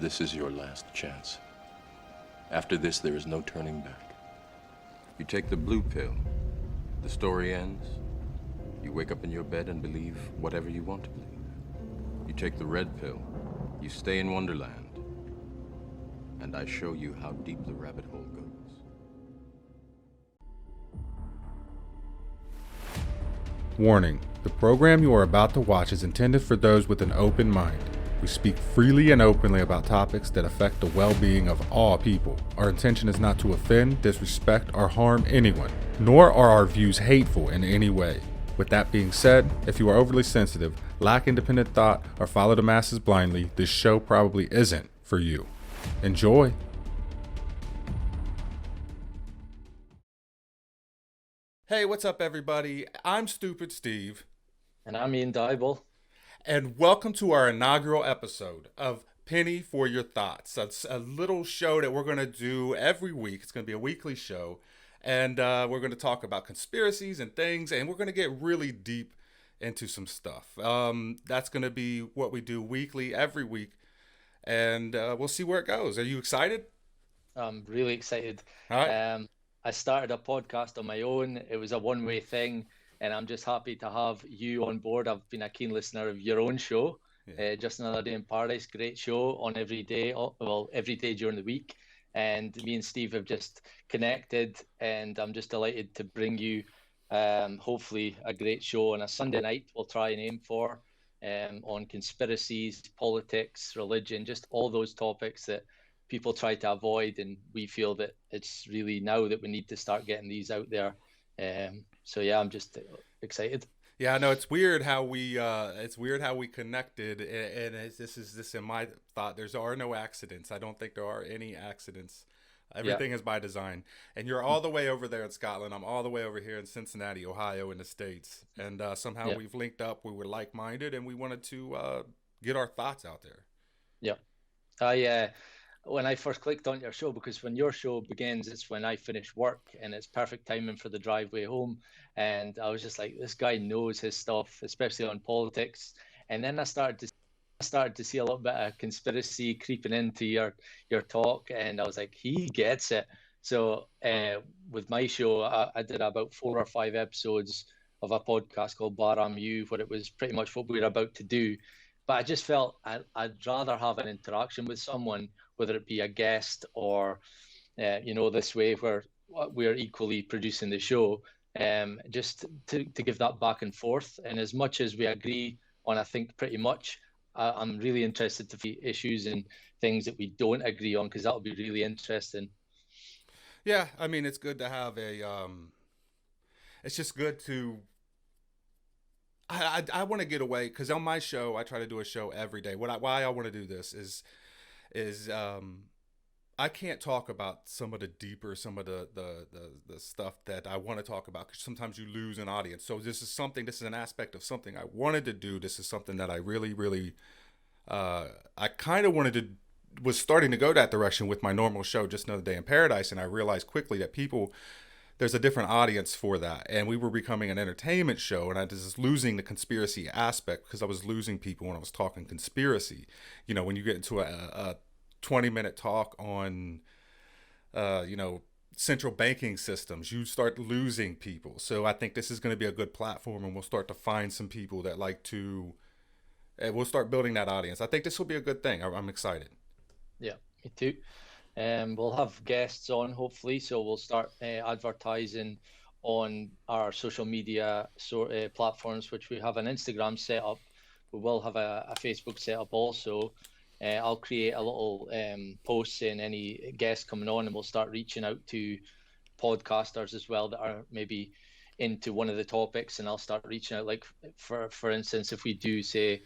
This is your last chance. After this, there is no turning back. You take the blue pill, the story ends. You wake up in your bed and believe whatever you want to believe. You take the red pill, you stay in Wonderland, and I show you how deep the rabbit hole goes. Warning: the program you are about to watch is intended for those with an open mind. We speak freely and openly about topics that affect the well-being of all people. Our intention is not to offend, disrespect, or harm anyone, nor are our views hateful in any way. With that being said, if you are overly sensitive, lack independent thought, or follow the masses blindly, this show probably isn't for you. Enjoy! Hey, what's up, everybody? I'm Stupid Steve. And I'm Ian Dybel. And welcome to our inaugural episode of Penny for Your Thoughts. It's a little show that we're going to do every week. It's going to be a weekly show. And we're going to talk about conspiracies and things. And we're going to get really deep into some stuff. That's going to be what we do weekly, every week. And we'll see where it goes. Are you excited? I'm really excited. All right. I started a podcast on my own. It was a one-way thing. And I'm just happy to have you on board. I've been a keen listener of your own show, Just Another Day in Paradise. Great show on every day, every day during the week. And me and Steve have just connected, and I'm just delighted to bring you, hopefully, a great show on a Sunday night. We'll try and aim for on conspiracies, politics, religion, just all those topics that people try to avoid. And we feel that it's really now that we need to start getting these out there. So yeah, I'm just excited. Yeah, I know it's weird how we connected, and this is in my thought. There are no accidents. I don't think there are any accidents. Everything is by design. And you're all the way over there in Scotland. I'm all the way over here in Cincinnati, Ohio, in the States. And somehow we've linked up. We were like-minded, and we wanted to get our thoughts out there. Yeah, when I first clicked on your show, because when your show begins, it's when I finish work, and it's perfect timing for the driveway home. And I was just like, this guy knows his stuff, especially on politics. And then I started to see a little bit of conspiracy creeping into your talk, and I was like, he gets it. So with my show, I did about 4 or 5 episodes of a podcast called Baram U, where it was pretty much what we were about to do. But I just felt I'd rather have an interaction with someone, whether it be a guest or, this way where we're equally producing the show, just to give that back and forth. And as much as we agree on, I think pretty much, I'm really interested to see issues and things that we don't agree on, because that'll be really interesting. Yeah, I mean, it's good to have it's just good to, I want to get away, because on my show, I try to do a show every day. Why I want to do this is I can't talk about some of the stuff that I want to talk about, because sometimes you lose an audience. So this is an aspect of something I wanted to do. This is something that I really, I kind of was starting to go that direction with my normal show, Just Another Day in Paradise. And I realized quickly that there's a different audience for that. And we were becoming an entertainment show, and I was losing the conspiracy aspect, because I was losing people when I was talking conspiracy. You know, when you get into a 20-minute talk on, central banking systems, you start losing people. So I think this is going to be a good platform, and we'll start to find some people that we'll start building that audience. I think this will be a good thing. I'm excited. Yeah, me too. We'll have guests on, hopefully, so we'll start advertising on our social media platforms, which we have an Instagram set up. We will have a Facebook set up also. I'll create a little post saying any guests coming on, and we'll start reaching out to podcasters as well that are maybe into one of the topics, and I'll start reaching out, like for instance, if we do say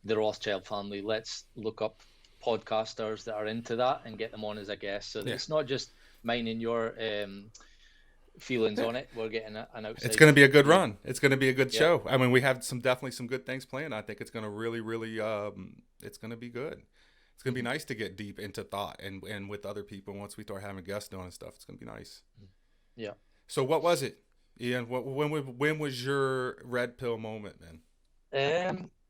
the Rothschild family, let's look up podcasters that are into that and get them on as a guest, so that it's not just mine and your feelings on it. We're getting an outside. It's going to be a good run. It's going to be a good show. I mean, we have definitely some good things planned. I think it's going to really it's going to be good. It's going to be nice to get deep into thought and with other people. Once we start having guests on and stuff, it's going to be nice. Yeah. So what was it, Ian? When was your red pill moment, man?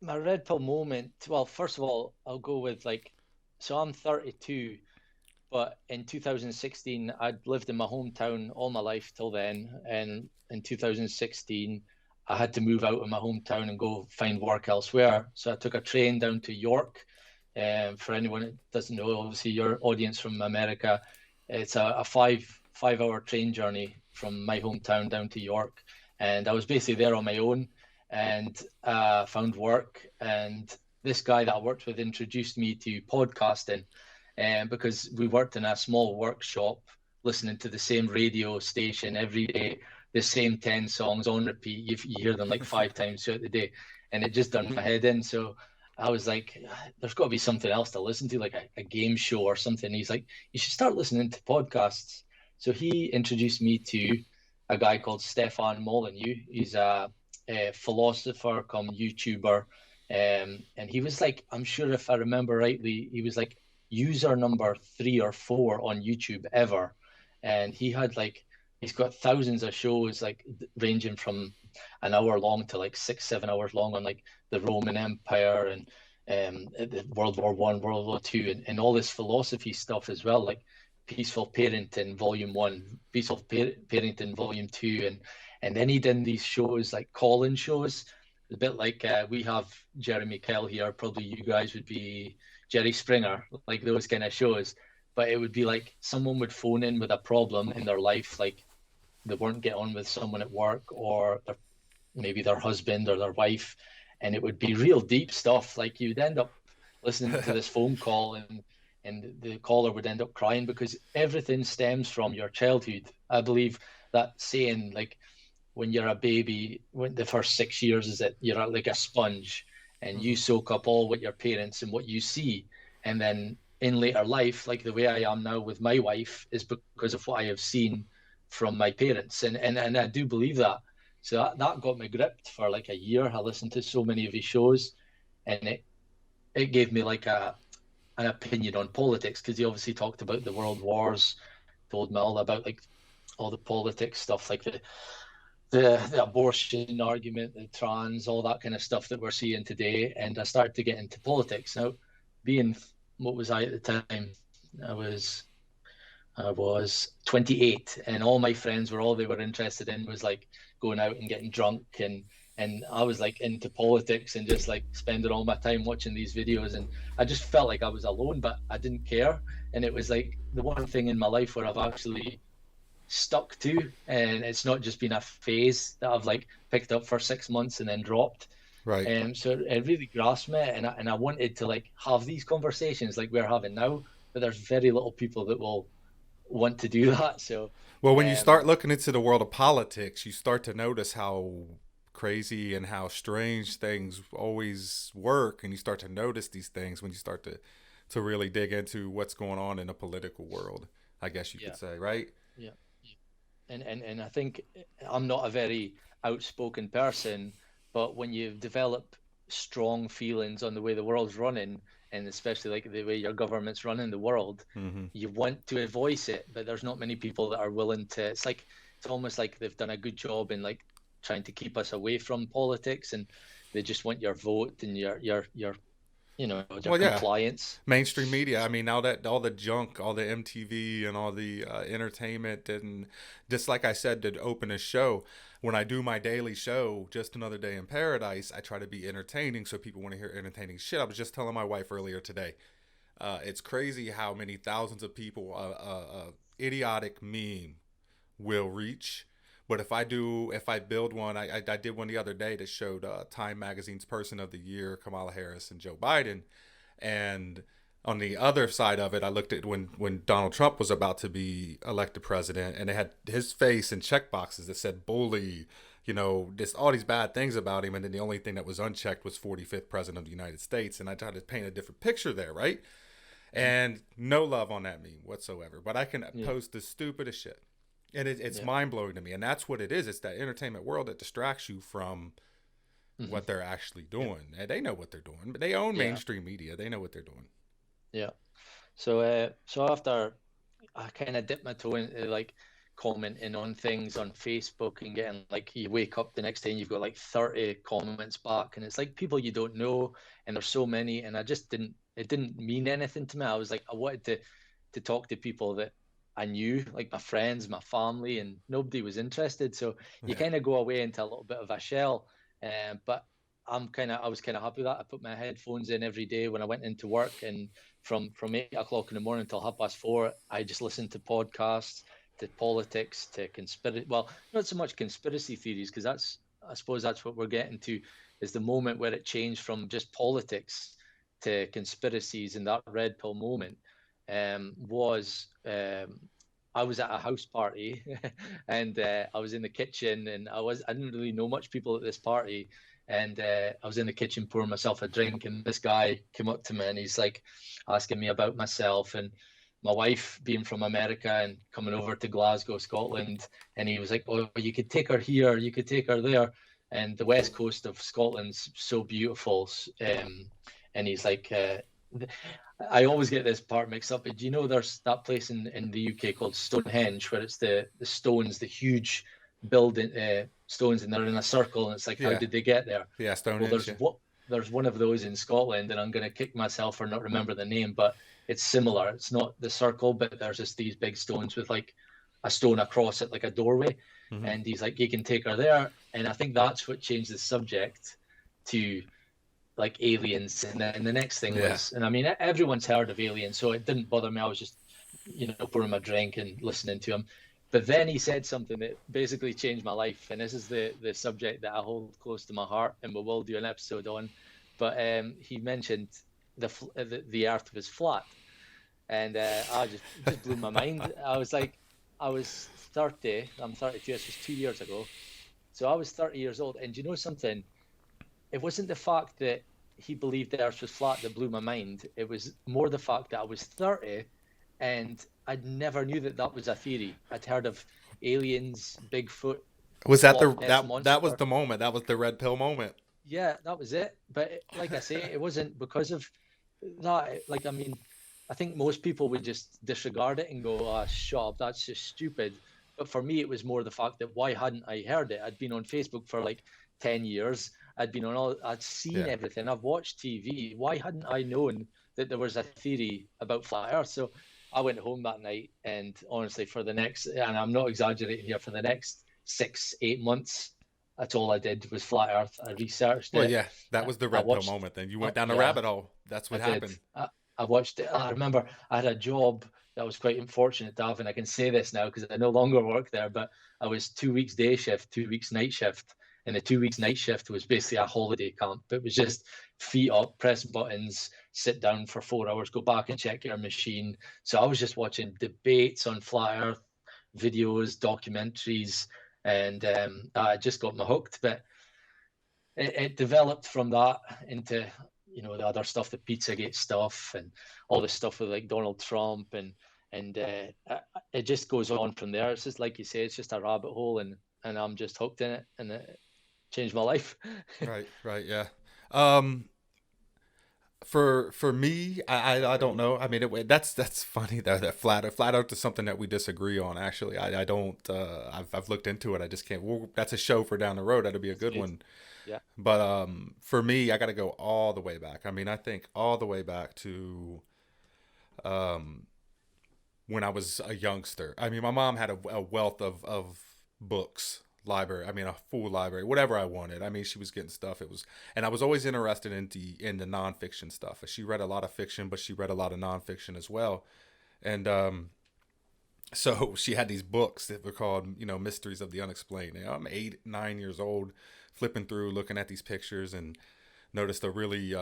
My red pill moment. Well, first of all, I'll go with, like, so I'm 32, but in 2016, I'd lived in my hometown all my life till then. And in 2016, I had to move out of my hometown and go find work elsewhere. So I took a train down to York. For anyone that doesn't know, obviously your audience from America, it's a five hour train journey from my hometown down to York. And I was basically there on my own and found work. And this guy that I worked with introduced me to podcasting, because we worked in a small workshop listening to the same radio station every day, the same 10 songs on repeat. You hear them like 5 times throughout the day, and it just done my head in. So I was like, there's got to be something else to listen to, like a game show or something. He's like, you should start listening to podcasts. So he introduced me to a guy called Stefan Molyneux. He's a philosopher come YouTuber. And he was like, I'm sure if I remember rightly, he was like user number 3 or 4 on YouTube ever. And he's got thousands of shows, like ranging from an hour long to like 6, 7 hours long on like the Roman Empire and the World War I, World War II, and all this philosophy stuff as well, like Peaceful Parenting Volume 1, Parenting Volume 2, and then he did these shows like call-in shows, a bit like we have Jeremy Kyle here. Probably you guys would be Jerry Springer, like those kind of shows. But it would be like someone would phone in with a problem in their life, like they weren't getting on with someone at work, or maybe their husband or their wife, and it would be real deep stuff. Like you'd end up listening to this phone call, and the caller would end up crying because everything stems from your childhood. I believe that saying, like when you're a baby, when the first 6 years is that you're like a sponge and you Mm-hmm. soak up all what your parents and what you see. And then in later life, like the way I am now with my wife, is because of what I have seen from my parents. And I do believe that. So that got me gripped for like a year. I listened to so many of his shows, and it gave me like an opinion on politics, because he obviously talked about the world wars, told me all about like all the politics stuff, like the abortion argument, the trans, all that kind of stuff that we're seeing today. And I started to get into politics. Now, being, what was I at the time? I was I was 28, and all my friends were, all they were interested in was like going out and getting drunk, and I was like into politics and just like spending all my time watching these videos, and I just felt like I was alone, but I didn't care. And it was like the one thing in my life where I've actually stuck to, and it's not just been a phase that I've like picked up for 6 months and then dropped. Right. So it really grasped me, and I wanted to like have these conversations like we're having now, but there's very little people that will want to do that. So, Well, when you start um, looking into the world of politics, you start to notice how crazy and how strange things always work, and you start to notice these things when you start to really dig into what's going on in the political world. I guess you could yeah, say, right? yeah, yeah. And I think I'm not a very outspoken person, but when you develop strong feelings on the way the world's running, and especially like the way your government's running the world, Mm-hmm. you want to voice it, but there's not many people that are willing to. It's almost like they've done a good job in like trying to keep us away from politics, and they just want your vote and your your Well, yeah, compliance. mainstream media. I mean, now that all the junk, all the MTV and all the entertainment, and just like I said to open a show, when I do my daily show, Just Another Day in Paradise, I try to be entertaining so people want to hear entertaining shit. I was just telling my wife earlier today. It's crazy how many thousands of people idiotic meme will reach. But if I build one, I did one the other day that showed Time Magazine's Person of the Year, Kamala Harris and Joe Biden. And on the other side of it, I looked at when Donald Trump was about to be elected president, and they had his face in check boxes that said bully, just all these bad things about him. And then the only thing that was unchecked was 45th president of the United States. And I tried to paint a different picture there, right? Mm, And no love on that meme whatsoever. But I can yeah, post the stupidest shit. And it's yeah, mind blowing to me. And that's what it is. It's that entertainment world that distracts you from hmm what they're actually doing. And they know what they're doing. But they own yeah, mainstream media. They know what they're doing. yeah. So after I kind of dipped my toe into like commenting on things on Facebook and getting like, you wake up the next day and you've got like 30 comments back, and it's like people you don't know, and there's so many, and I just didn't it didn't mean anything to me. I was like, I wanted to talk to people that I knew, like my friends, my family, and nobody was interested. So you Yeah. kind of go away into a little bit of a shell. But I was kind of happy with that. I put my headphones in every day when I went into work, and from 8 o'clock in the morning until 4:30, I just listened to podcasts, to politics, to conspiracy. Well, not so much conspiracy theories, because I suppose that's what we're getting to, is the moment where it changed from just politics to conspiracies, and that red pill moment was I was at a house party and I was in the kitchen, and I didn't really know much people at this party, and I was in the kitchen pouring myself a drink, and this guy came up to me and he's like asking me about myself and my wife being from America and coming over to Glasgow, Scotland, and he was like, "Oh, you could take her here, you could take her there." And the west coast of Scotland's so beautiful. And he's like, I always get this part mixed up. But do you know there's that place in the UK called Stonehenge, where it's the stones, the huge building stones, and they're in a circle, and it's like, how Yeah. did they get there? Yeah. Well, Stonehenge. Yeah. there's one of those in Scotland, and I'm going to kick myself for not remember the name, but it's similar. It's not the circle, but there's just these big stones with like a stone across it, like a doorway. Mm-hmm. And he's like, you can take her there. And I think that's what changed the subject to like aliens. And the next thing Yeah. was, and I mean, everyone's heard of aliens, so it didn't bother me. I was just, pouring my drink and listening to him. But then he said something that basically changed my life, and this is the subject that I hold close to my heart, and we will do an episode on. But he mentioned the Earth was flat, and I just blew my mind. I was like, I was 30. I'm 32. This was 2 years ago, so I was 30 years old. And you know something? It wasn't the fact that he believed the Earth was flat that blew my mind. It was more the fact that I was 30 and I never knew that that was a theory. I'd heard of aliens, Bigfoot, Was that Loch Ness that was monster. the moment? That was the red pill moment. Yeah, that was it. But like I say, it wasn't because of that. Like, I mean, I think most people would just disregard it and go, "Ah, shut up, that's just stupid." But for me, it was more the fact that why hadn't I heard it? I'd been on Facebook for like 10 years. I'd seen Yeah. everything. I've watched TV. Why hadn't I known that there was a theory about flat Earth? So I went home that night, and honestly, and I'm not exaggerating here, for the next 6, 8 months, that's all I did was flat Earth. I researched Well, it. yeah, that was the I red pill watched, moment. Then you went down a yeah, rabbit hole. That's I what did. happened. I watched it. I remember I had a job that I was quite unfortunate to have, and I can say this now because I no longer work there. But I was 2 weeks day shift, 2 weeks night shift, and the 2 weeks night shift was basically a holiday camp. It was just feet up, press buttons, sit down for 4 hours, go back and check your machine. So I was just watching debates on flat Earth, videos, documentaries, and I just got me hooked. But it developed from that into the other stuff, the Pizzagate stuff, and all the stuff with like Donald Trump, and it just goes on from there. It's just like you say, it's just a rabbit hole, and I'm just hooked in it, and it changed my life. Right. Right. Yeah. Um. For me, I don't know. I mean, that's funny that flat Earth is something that we disagree on. Actually, I don't. I've looked into it. I just can't. Well, that's a show for down the road. That'll be a That's good good. one. Yeah. But for me, I got to go all the way back. I mean, I think all the way back to um, when I was a youngster. I mean, my mom had a wealth of books, library. I mean, a full library, whatever I wanted. I mean, she was getting stuff. It was, and I was always interested in the nonfiction stuff. She read a lot of fiction, but she read a lot of nonfiction as well. And so she had these books that were called, Mysteries of the Unexplained. I'm 8, 9 years old, flipping through, looking at these pictures, and noticed a really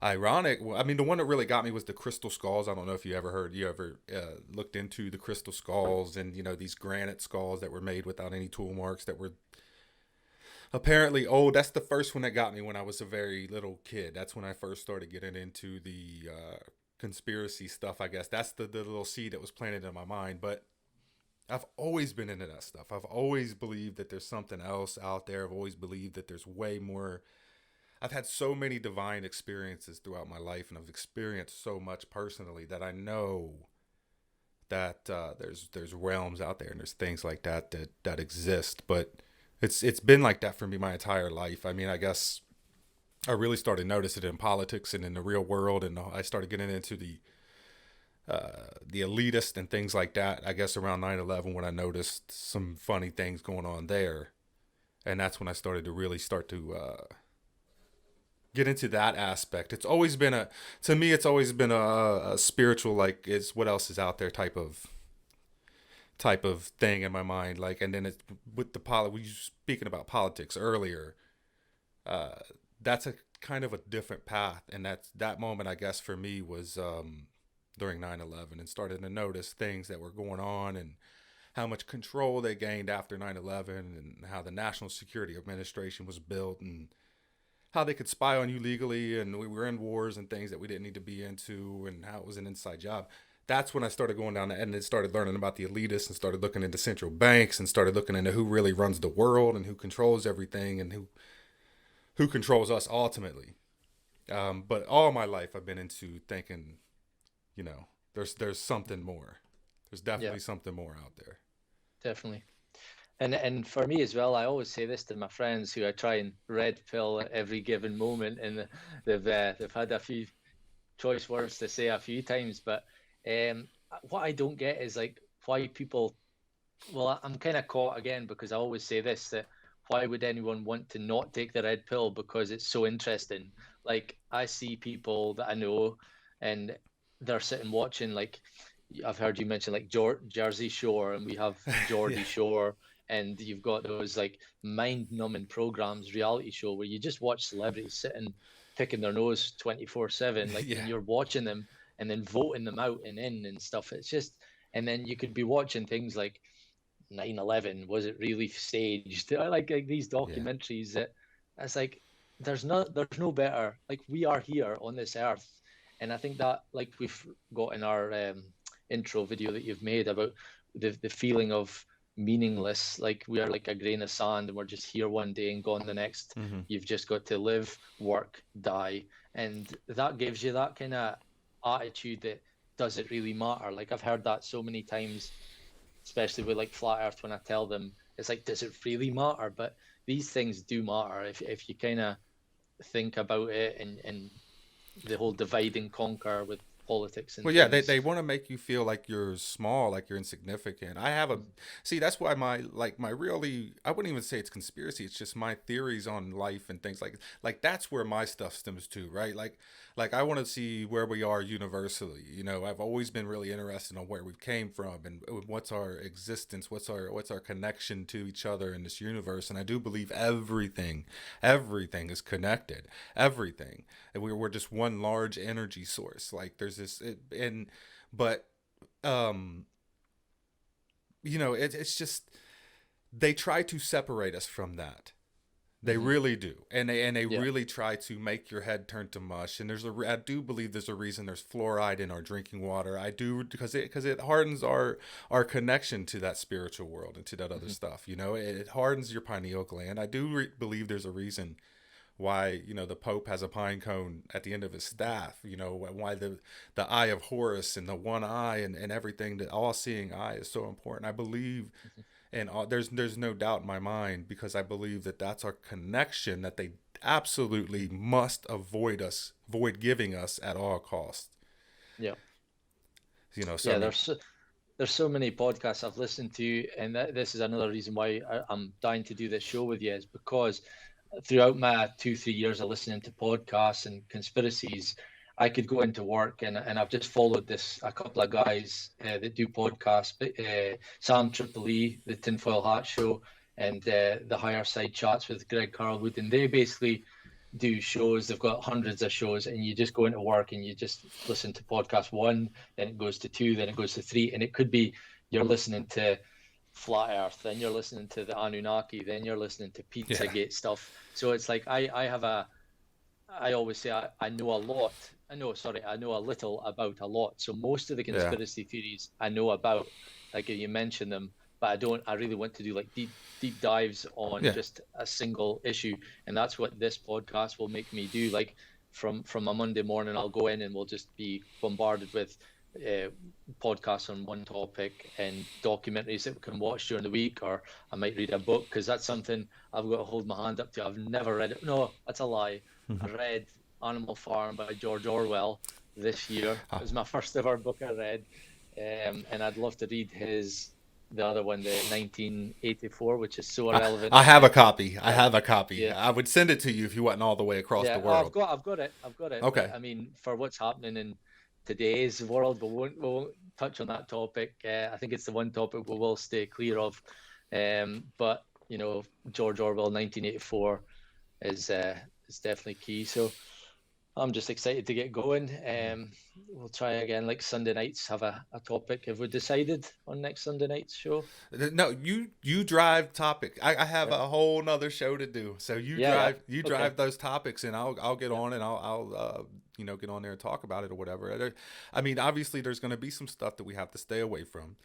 ironic. I mean, the one that really got me was the crystal skulls. I don't know if you ever looked into the crystal skulls, and these granite skulls that were made without any tool marks that were apparently old. That's the first one that got me when I was a very little kid. That's when I first started getting into the conspiracy stuff. I guess that's the little seed that was planted in my mind. But I've always been into that stuff. I've always believed that there's something else out there. I've always believed that there's way more. I've had so many divine experiences throughout my life, and I've experienced so much personally that I know that there's realms out there and there's things like that exist. But it's been like that for me my entire life. I mean, I guess I really started noticing it in politics and in the real world, and I started getting into the elitist and things like that. I guess around 9/11 when I noticed some funny things going on there, and that's when I started to really start to get into that aspect. It's always been to me, it's always been a spiritual, like, it's what else is out there type of thing in my mind. Like, and then it's with we were speaking about politics earlier. Uh, that's a kind of a different path, and that moment, I guess, for me was during 9/11, and started to notice things that were going on, and how much control they gained after 9/11, and how the National Security Administration was built, and how they could spy on you legally, and we were in wars and things that we didn't need to be into, and how it was an inside job. That's when I started going down and then started learning about the elitists, and started looking into central banks, and started looking into who really runs the world and who controls everything, and who controls us ultimately. But all my life I've been into thinking, there's something more. There's definitely something more out there. Definitely. And for me as well, I always say this to my friends who I try and red pill at every given moment, and they've had a few choice words to say a few times. But what I don't get is like why people. Well, I'm kind of caught again because I always say this, that why would anyone want to not take the red pill because it's so interesting? Like I see people that I know, and they're sitting watching, like I've heard you mention like Jersey Shore, and we have Geordie Yeah. Shore, and you've got those like mind-numbing programs, reality show where you just watch celebrities sitting picking their nose 24/7, like, and Yeah. you're watching them and then voting them out and in and stuff. It's just, and then you could be watching things like 9/11, was it really staged? I like these Yeah. documentaries that it's like there's no better. Like we are here on this earth, and I think that like we've got in our intro video that you've made about the feeling of meaningless. Like we are like a grain of sand, and we're just here one day and gone the next. Mm-hmm. You've just got to live, work, die, and that gives you that kind of attitude that does it really matter? Like I've heard that so many times, especially with like flat earth, when I tell them it's like, does it really matter? But these things do matter if you kind of think about it, and the whole divide and conquer with politics and Well, yeah, things. they want to make you feel like you're small, like you're insignificant. I have a see. That's why my really, I wouldn't even say it's conspiracy. It's just my theories on life and things like that's where my stuff stems to, right? Like I want to see where we are universally. I've always been really interested in where we came from, and what's our existence, what's our connection to each other in this universe. And I do believe everything is connected, everything, and we're just one large energy source. Like there's this and but um it's just they try to separate us from that. They Hmm. really do, and they Yeah. really try to make your head turn to mush. And I do believe there's a reason there's fluoride in our drinking water. I do, because it hardens our connection to that spiritual world and to that other Hmm. stuff. It hardens your pineal gland. I do believe there's a reason why the Pope has a pine cone at the end of his staff. Why the eye of Horus and the one eye, and everything, the all-seeing eye is so important. I believe, and there's no doubt in my mind, because I believe that that's our connection that they absolutely must avoid giving us at all costs. Yeah. So I Yeah. mean, There's so many podcasts I've listened to, and this is another reason why I'm dying to do this show with you, is because throughout my 2 3 years of listening to podcasts and conspiracies, I could go into work, and I've just followed this a couple of guys that do podcasts, Sam Triple E, the Tinfoil Hat Show, and the Higher Side Chats with Greg Carlwood, and they basically do shows. They've got hundreds of shows, and you just go into work and you just listen to podcast one, then it goes to two, then it goes to three, and it could be you're listening to Flat Earth, then you're listening to the Anunnaki, then you're listening to yeah, Pizzagate stuff. So it's like I always say I know a lot. I know a little about a lot. So most of the yeah, conspiracy theories I know about, like you mentioned them, but I really want to do like deep dives on yeah. just a single issue, and that's what this podcast will make me do. Like from a Monday morning, I'll go in and we'll just be bombarded with uh, podcasts on one topic and documentaries that we can watch during the week, or I might read a book because that's something I've got to hold my hand up to. I've never read it. No, that's a lie. I read Animal Farm by George Orwell this year. It was my first ever book I read, and I'd love to read the other one, the 1984, which is so irrelevant I have a to copy. I like have a copy. yeah. I would send it to you if you wasn't all the way across the Yeah, oh, world. I've got it. But Okay. I mean, for what's happening in today's world, we won't touch on that topic. I think it's the one topic we will stay clear of. But you know, George Orwell, 1984 is definitely key. So I'm just excited to get going. We'll try again like Sunday nights. Have a topic. Have we decided on next Sunday night's show? No, you drive topic. I have Yeah, a whole nother show to do. So yeah, yeah. you Okay. drive those topics, and I'll get Yeah. on and I'll get on there and talk about it or whatever. I mean, obviously, there's going to be some stuff that we have to stay away from.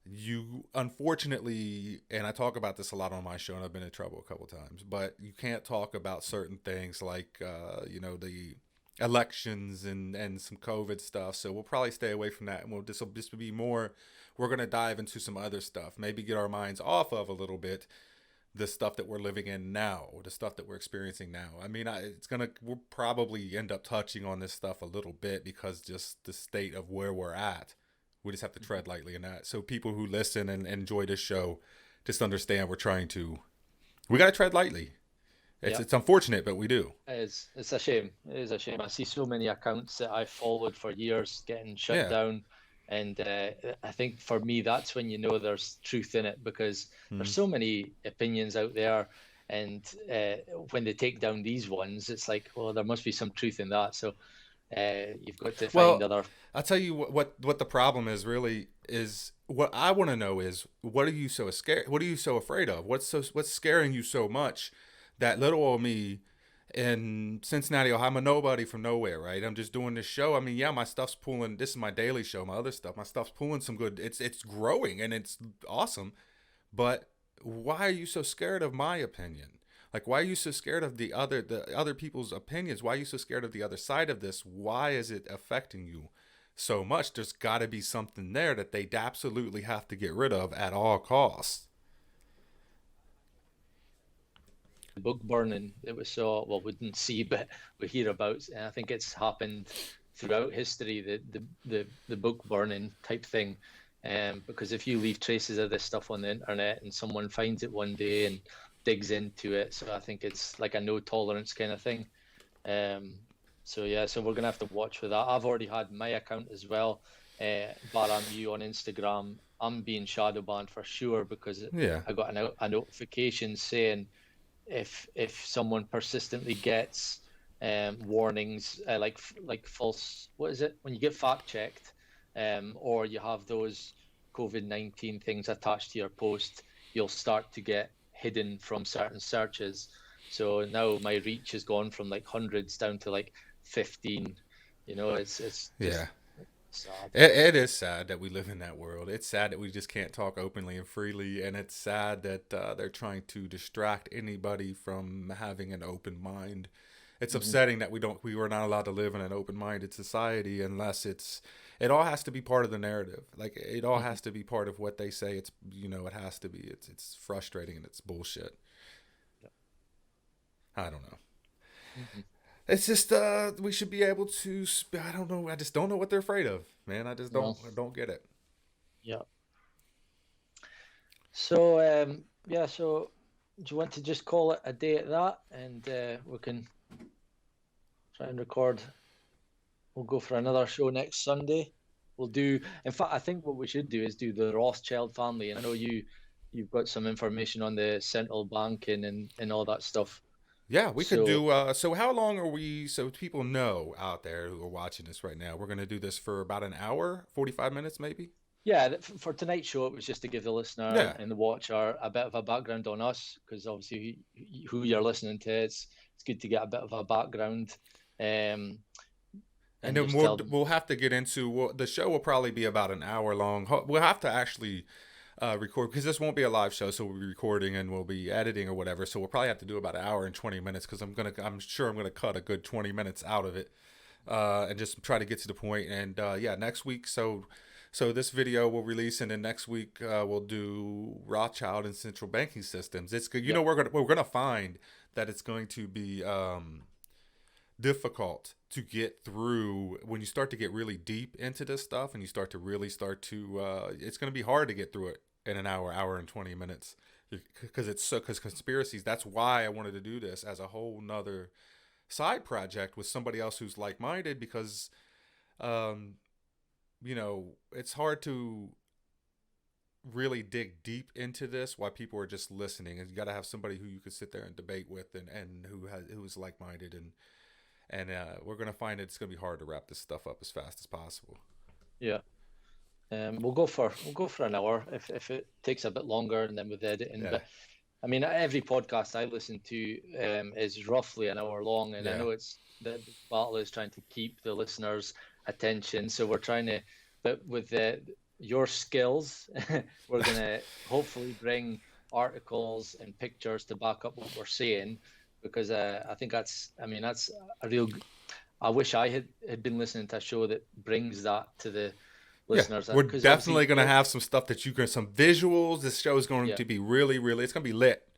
You unfortunately, and I talk about this a lot on my show, and I've been in trouble a couple times, but you can't talk about certain things like the elections and some COVID stuff. So we'll probably stay away from that, and this will be more. We're gonna dive into some other stuff, maybe get our minds off of a little bit the stuff that we're living in now, or the stuff that we're experiencing now. I mean, we'll probably end up touching on this stuff a little bit because just the state of where we're at. We just have to tread lightly in that. So people who listen and enjoy this show just understand we got to tread lightly. Yeah. It's unfortunate, but we do. It's a shame. It is a shame. I see so many accounts that I followed for years getting shut Yeah. down, and I think for me that's when you know there's truth in it, because there's so many opinions out there, and when they take down these ones, it's like, well, there must be some truth in that. So you've got to find Well, other. I'll tell you what the problem is really is what I want to know is what are you so scared? What are you so afraid of? What's scaring you so much that little old me in Cincinnati, Ohio, I'm a nobody from nowhere, right? I'm just doing this show. I mean, yeah, my stuff's pulling. This is my daily show. My other stuff, my stuff's pulling some good. It's growing and it's awesome. But why are you so scared of my opinion? Like, why are you so scared of the other people's opinions? Why are you so scared of the other side of this? Why is it affecting you so much? There's got to be something there that they absolutely have to get rid of at all costs. Book burning that we saw, well, we didn't see, but we hear about, and I think it's happened throughout history, the book burning type thing. Because if you leave traces of this stuff on the internet and someone finds it one day and digs into it, so I think it's like a no tolerance kind of thing. So yeah, so we're gonna have to watch for that. I've already had my account as well, Baram on Instagram. I'm being shadow banned for sure because Yeah. I got a notification saying if someone persistently gets warnings like false, what is it, when you get fact checked, or you have those COVID-19 things attached to your post, you'll start to get hidden from certain searches. So now my reach has gone from like hundreds down to like 15. You know, it's just Yeah. sad. It is sad that we live in that world. It's sad that we just can't talk openly and freely, and it's sad that they're trying to distract anybody from having an open mind. It's upsetting that we were not allowed to live in an open-minded society unless it all has to be part of the narrative. Like it all has to be part of what they say. It has to be. It's frustrating and it's bullshit. I don't know. It's just we should be able to. I don't know. I just don't know what they're afraid of, man. I just No. don't get it. Yeah. So yeah, so do you want to just call it a day at that, and we can try and record? We'll go for another show next Sunday. We'll do. In fact, I think what we should do is do the Rothschild family. And I know you've got some information on the central banking and all that stuff. Yeah, we could So do. So how long are we? So people know out there who are watching this right now, we're gonna do this for about an hour, 45 minutes, maybe. yeah, for tonight's show, it was just to give the listener Yeah. and the watcher a bit of a background on us, because obviously who you're listening to, it's good to get a bit of a background. Um, And and then just tell them. we'll have to get into the show will probably be about an hour long. We'll have to actually record because this won't be a live show, so we'll be recording and we'll be editing or whatever. So we'll probably have to do about an hour and 20 minutes because I'm sure I'm gonna cut a good 20 minutes out of it and just try to get to the point. And yeah, next week. So this video will release, and then next week we'll do Rothschild and central banking systems. It's good. Yep. We're gonna find that it's going to be difficult to get through when you start to get really deep into this stuff, and you start to it's going to be hard to get through it in an hour and 20 minutes, because conspiracies. That's why I wanted to do this as a whole nother side project with somebody else who's like-minded, because it's hard to really dig deep into this while people are just listening, and you got to have somebody who you could sit there and debate with, and who's like-minded, and we're gonna find it's gonna be hard to wrap this stuff up as fast as possible. Yeah. We'll go for an hour if it takes a bit longer, and then with editing. Yeah. But I mean, every podcast I listen to is roughly an hour long, and I know it's the battle is trying to keep the listeners' attention. So we're trying to, but with your skills, we're gonna hopefully bring articles and pictures to back up what we're saying, because I think that's a real. I wish I had been listening to a show that brings that to the listeners. We're definitely going to have some stuff that some visuals. This show is going to be really, really, it's going to be lit.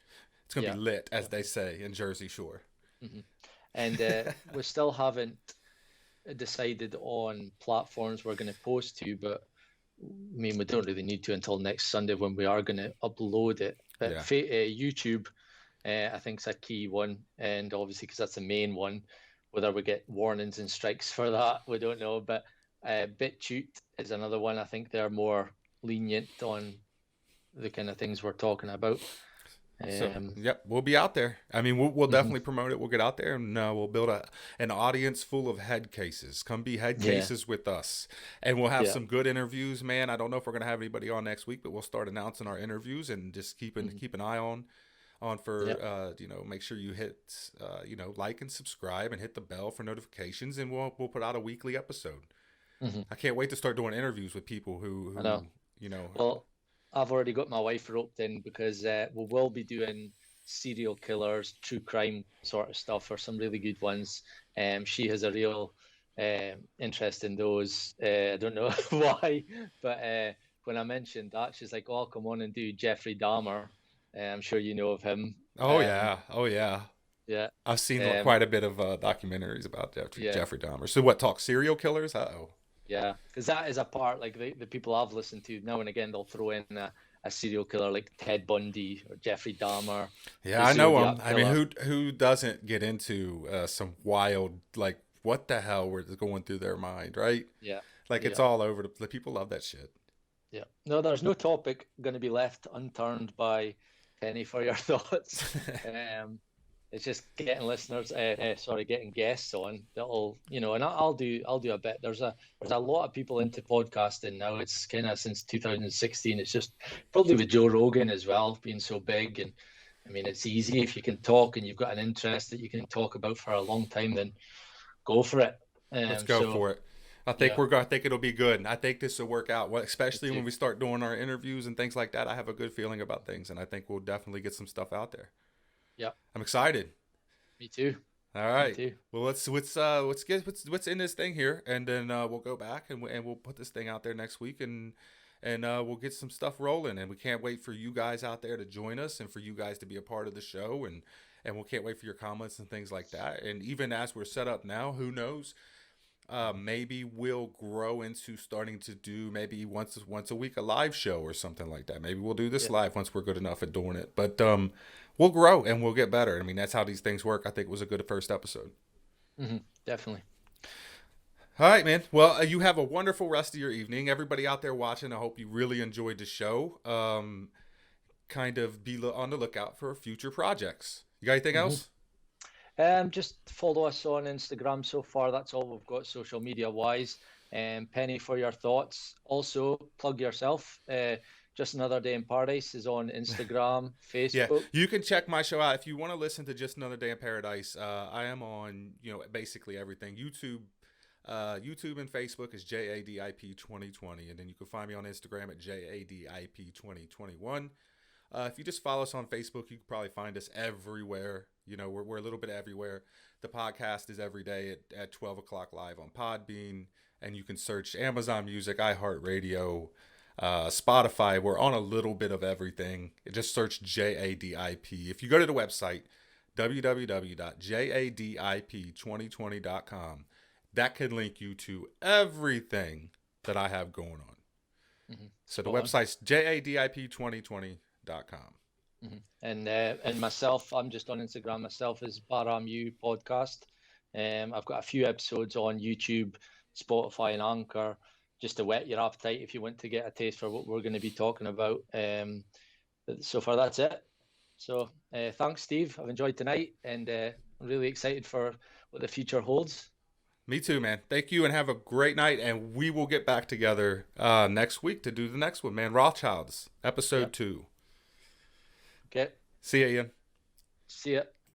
It's going to be lit, as they say in Jersey Shore. Mm-hmm. And we still haven't decided on platforms we're going to post to, but I mean, we don't really need to until next Sunday when we are going to upload it. But YouTube, I think, is a key one. And obviously, because that's the main one, whether we get warnings and strikes for that, we don't know. But BitChute is another one. I think they're more lenient on the kind of things we're talking about. We'll be out there. I mean, we'll definitely promote it. We'll get out there, and we'll build an audience full of head cases. Come be head cases with us, and we'll have some good interviews, man. I don't know if we're gonna have anybody on next week, but we'll start announcing our interviews, and just keep an eye on for make sure you hit like and subscribe and hit the bell for notifications, and we'll put out a weekly episode. I can't wait to start doing interviews with people who Well, I've already got my wife roped in, because we will be doing serial killers, true crime sort of stuff, or some really good ones. She has a real interest in those. I don't know why, but when I mentioned that, she's like, "Oh, come on and do Jeffrey Dahmer." I'm sure you know of him. Oh yeah. I've seen quite a bit of documentaries about Jeffrey Dahmer. So what, talk serial killers? Yeah, because that is a part, like the people I've listened to, now and again, they'll throw in a serial killer like Ted Bundy or Jeffrey Dahmer. Yeah, I know him. I mean, who doesn't get into some wild, like, what the hell was going through their mind, right? Yeah. Like, it's all over. The people love that shit. Yeah. No, there's no topic going to be left unturned by Penny for your thoughts. It's just getting getting guests on that'll, and I'll do a bit. There's a lot of people into podcasting now. It's kind of since 2016. It's just probably with Joe Rogan as well being so big, and I mean, it's easy if you can talk and you've got an interest that you can talk about for a long time. Then go for it. Let's go for it. I think I think it'll be good. And I think this will work out. Especially when we start doing our interviews and things like that. I have a good feeling about things, and I think we'll definitely get some stuff out there. Yeah, I'm excited. Me too. All right. Me too. Well, let's get what's in this thing here, and then we'll go back and we'll put this thing out there next week, and we'll get some stuff rolling. And we can't wait for you guys out there to join us, and for you guys to be a part of the show, and we can't wait for your comments and things like that. And even as we're set up now, who knows? Maybe we'll grow into starting to do maybe once a week a live show or something like that. Maybe we'll do this live once we're good enough at doing it. But we'll grow and we'll get better. I mean, that's how these things work. I think it was a good first episode. Definitely. All right, man. Well, you have a wonderful rest of your evening. Everybody out there watching, I hope you really enjoyed the show. Kind of be on the lookout for future projects. You got anything else? Just follow us on Instagram. So far, that's all we've got social media wise. Penny for your thoughts. Also, plug yourself. Just Another Day in Paradise is on Instagram, Facebook. Yeah, you can check my show out if you want to listen to Just Another Day in Paradise. I am on basically everything. YouTube and Facebook is JADIP2020, and then you can find me on Instagram at JADIP2021. If you just follow us on Facebook, you can probably find us everywhere. We're a little bit everywhere. The podcast is every day at 12 o'clock live on Podbean, and you can search Amazon Music, iHeartRadio, Spotify. We're on a little bit of everything. Just search JADIP. If you go to the website, www.jadip2020.com. That can link you to everything that I have going on. Mm-hmm. So the website's jadip2020.com. Mm-hmm. And myself, I'm just on Instagram myself as Baramu Podcast. I've got a few episodes on YouTube, Spotify, and Anchor, just to whet your appetite if you want to get a taste for what we're going to be talking about. So far, that's it. So thanks, Steve. I've enjoyed tonight, and I'm really excited for what the future holds. Me too, man. Thank you, and have a great night. And we will get back together next week to do the next one, man. Rothschilds, episode 2. Okay. See ya, Ian. See ya.